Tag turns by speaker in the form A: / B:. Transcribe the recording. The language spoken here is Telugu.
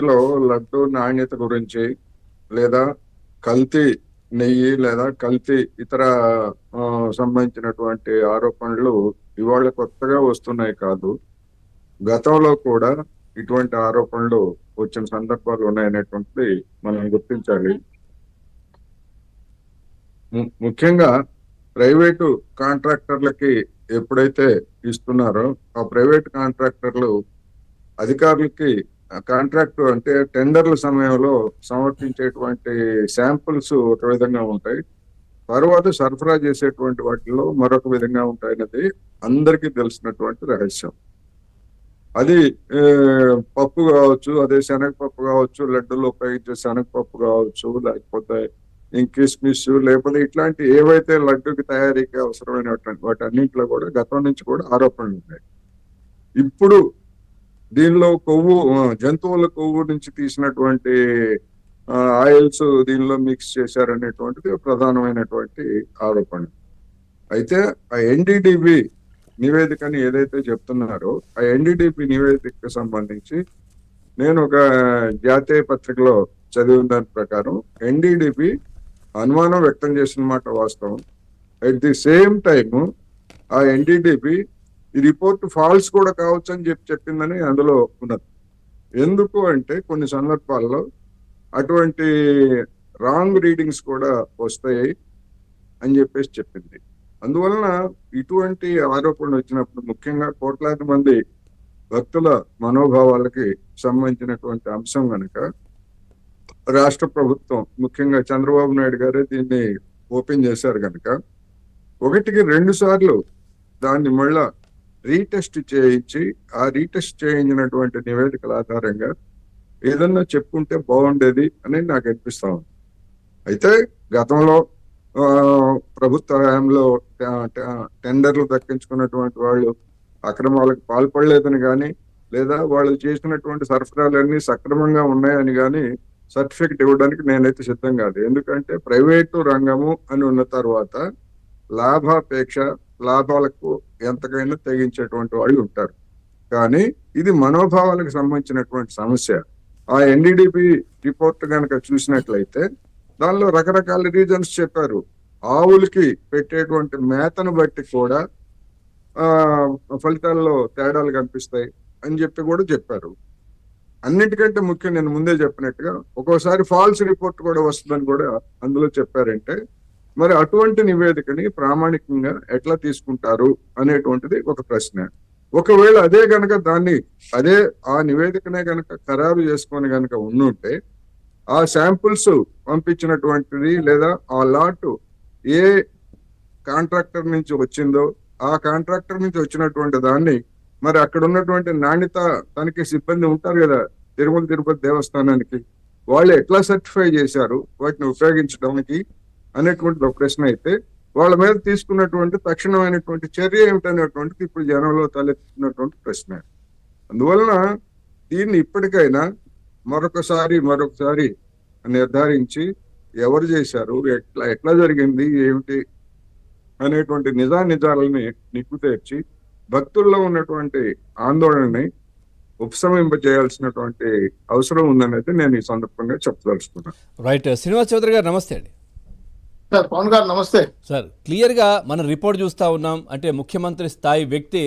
A: లో లడ్డు నాణ్యత గురించి లేదా కల్తీ నెయ్యి లేదా కల్తీ ఇతర ఆ, సంబంధించినటువంటి ఆరోపణలు ఇవాళ కొత్తగా వస్తున్నాయి కాదు. గతంలో కూడా ఇటువంటి ఆరోపణలు వచ్చిన సందర్భాలు ఉన్నాయనేటువంటిది మనం గుర్తించాలి. ముఖ్యంగా ప్రైవేటు కాంట్రాక్టర్లకి ఎప్పుడైతే ఇస్తున్నారో ఆ ప్రైవేట్ కాంట్రాక్టర్లు అధికారులకి కాంట్రాక్ట్ అంటే టెండర్ల సమయంలో సమర్పించేటువంటి శాంపుల్స్ ఒక విధంగా ఉంటాయి, తర్వాత సరఫరా చేసేటువంటి వాటిలో మరొక విధంగా ఉంటాయన్నది అందరికీ తెలిసినటువంటి రహస్యం. అది ఆ, పప్పు కావచ్చు, అదే శనగపప్పు కావచ్చు, లడ్డూలో ఉపయోగించే శనగపప్పు కావచ్చు, లేకపోతే కిస్మిస్, లేకపోతే ఇట్లాంటి ఏవైతే లడ్డూకి తయారీకి అవసరమైనటువంటి వాటన్నింటిలో కూడా గతం నుంచి కూడా ఆరోపణలు ఉన్నాయి. ఇప్పుడు దీనిలో జంతువుల కొవ్వు నుంచి తీసినటువంటి ఆయిల్స్ దీనిలో మిక్స్ చేశారనేటువంటిది ప్రధానమైనటువంటి ఆరోపణ. అయితే ఆ ఎన్డీడీబీ నివేదికని ఏదైతే చెప్తున్నారో ఆ ఎన్డీడీబీ నివేదికకు సంబంధించి నేను ఒక జాతీయ పత్రికలో చదివిన దాని ప్రకారం ఎన్డీడీబీ అనుమానం వ్యక్తం చేసిన మాట వాస్తవం. అట్ ది సేమ్ టైమ్ ఆ ఎన్డీడీబీ ఈ రిపోర్ట్ ఫాల్స్ కూడా కావచ్చు అని చెప్పిందని అందులో ఉన్నది. ఎందుకు అంటే కొన్ని సందర్భాల్లో అటువంటి రాంగ్ రీడింగ్స్ కూడా వస్తాయి అని చెప్పేసి చెప్పింది. అందువలన ఇటువంటి ఆరోపణలు వచ్చినప్పుడు ముఖ్యంగా కోట్లాది మంది భక్తుల మనోభావాలకి సంబంధించినటువంటి అంశం కనుక రాష్ట్ర ప్రభుత్వం ముఖ్యంగా చంద్రబాబు నాయుడు గారే దీన్ని ఓపెన్ చేశారు కనుక ఒకటికి 2 సార్లు దాన్ని మళ్ళా రీటెస్ట్ చేయించి ఆ రీటెస్ట్ చేయించినటువంటి నివేదికల ఆధారంగా ఏదన్నా చెప్పుకుంటే బాగుండేది అని నాకు అనిపిస్తా ఉంది. అయితే గతంలో ప్రభుత్వ హయాంలో టెండర్లు దక్కించుకున్నటువంటి వాళ్ళు అక్రమాలకు పాల్పడలేదని కానీ లేదా వాళ్ళు చేసినటువంటి సరఫరాలన్నీ సక్రమంగా ఉన్నాయని కానీ సర్టిఫికెట్ ఇవ్వడానికి నేనైతే సిద్ధం కాదు. ఎందుకంటే ప్రైవేటు రంగము అని ఉన్న తర్వాత లాభాపేక్ష, లాభాలకు ఎంతకైనా తెగించేటువంటి వాళ్ళు ఉంటారు. కానీ ఇది మనోభావాలకు సంబంధించినటువంటి సమస్య. ఆ ఎన్డీడీపీ రిపోర్ట్ కనుక చూసినట్లయితే దానిలో రకరకాల రీజన్స్ చెప్పారు. ఆవులకి పెట్టేటువంటి మేతను బట్టి కూడా ఫలితాల్లో తేడాలు కనిపిస్తాయి అని చెప్పి కూడా చెప్పారు. అన్నిటికంటే ముఖ్యం నేను ముందే చెప్పినట్టుగా ఒక్కోసారి ఫాల్స్ రిపోర్ట్ కూడా వస్తుందని కూడా అందులో చెప్పారంటే మరి అటువంటి నివేదికని ప్రామాణికంగా ఎట్లా తీసుకుంటారు అనేటువంటిది ఒక ప్రశ్న. ఒకవేళ అదే గనక అదే ఆ నివేదికనే గనక ఖరారు చేసుకొని గనక ఉండుంటే ఆ శాంపుల్స్ పంపించినటువంటిది లేదా ఆ లాట్ ఏ కాంట్రాక్టర్ నుంచి వచ్చిందో ఆ కాంట్రాక్టర్ నుంచి వచ్చినటువంటి దాన్ని మరి అక్కడ ఉన్నటువంటి నాణ్యత తనిఖీ సిబ్బంది ఉంటారు కదా తిరుమల తిరుపతి దేవస్థానానికి, వాళ్ళు ఎట్లా సర్టిఫై చేశారు వాటిని ఉపయోగించడానికి అనేటువంటి ఒక ప్రశ్న అయితే వాళ్ళ మీద తీసుకున్నటువంటి తక్షణమైనటువంటి చర్య ఏమిటనేటువంటిది ఇప్పుడు జనంలో తలెత్తుతున్నటువంటి ప్రశ్న. అందువలన దీన్ని ఇప్పటికైనా మరొకసారి నిర్ధారించి ఎవరు చేశారు, ఎట్లా జరిగింది, ఏమిటి అనేటువంటి నిజాలని నిగ్గు తెచ్చి భక్తుల్లో ఉన్నటువంటి ఆందోళనని ఉపశమింపజేయాల్సినటువంటి అవసరం ఉందనేది నేను ఈ సందర్భంగా చెప్పదలుచుకున్నాను.
B: రైట్. శ్రీనివాస్ చౌదరి గారు నమస్తే అండి.
C: సార్ పవన్ గారు నమస్తే
B: సార్, క్లియర్గా మనం రిపోర్ట్ చూస్తూ ఉన్నాం. అంటే ముఖ్యమంత్రి స్థాయి వ్యక్తి